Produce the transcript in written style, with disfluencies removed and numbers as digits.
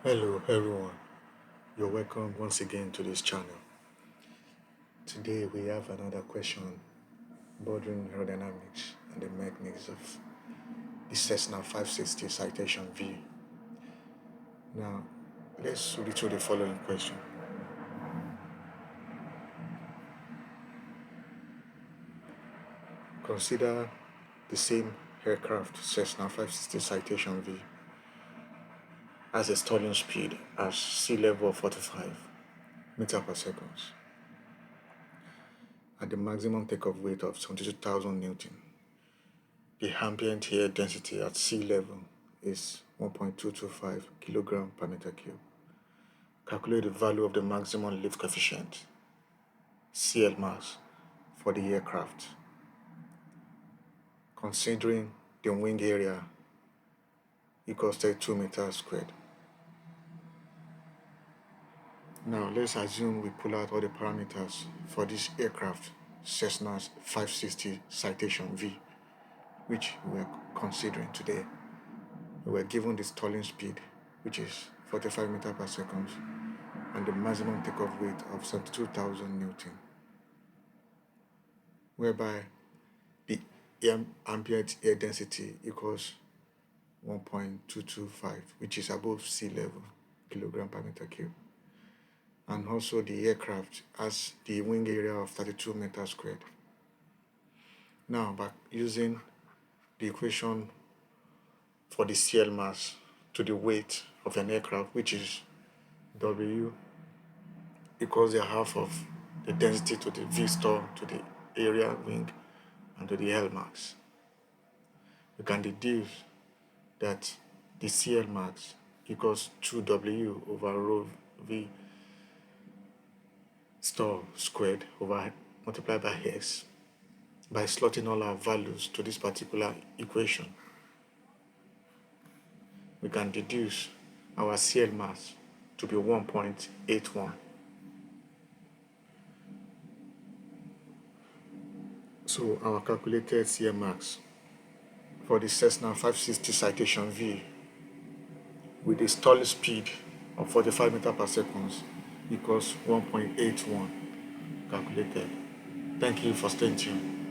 Hello everyone, you're welcome once again to this channel. Today we have another question bordering aerodynamics and the mechanics of the Cessna 560 Citation V. Now, let's read through the following question. Consider the same aircraft, Cessna 560 Citation V, has a stalling speed at sea level of 45 meters per second at the maximum takeoff weight of 72,000 Newton. The ambient air density at sea level is 1.225 kg per meter cube. Calculate the value of the maximum lift coefficient, CL mass, for the aircraft, considering the wing area equals 32 meters squared. Now let's assume we pull out all the parameters for this aircraft, Cessna 560 Citation V, which we're considering today. We were given the stalling speed, which is 45 meters per second, and the maximum takeoff weight of 72,000 Newton, whereby the ambient air density equals 1.225, which is above sea level, kilogram per meter cube. And also the aircraft has the wing area of 32 meters squared. Now, by using the equation for the CL mass to the weight of an aircraft, which is W equals the half of the density to the V star to the area wing and to the L max, we can deduce that the CL max equals 2W over rho V star squared over multiplied by S by slotting all our values to this particular equation. We can deduce our CL mass to be 1.81. So our calculated CL max for the Cessna 560 Citation V with a stall speed of 45 meters per second equals 1.81 calculated. Thank you for staying tuned.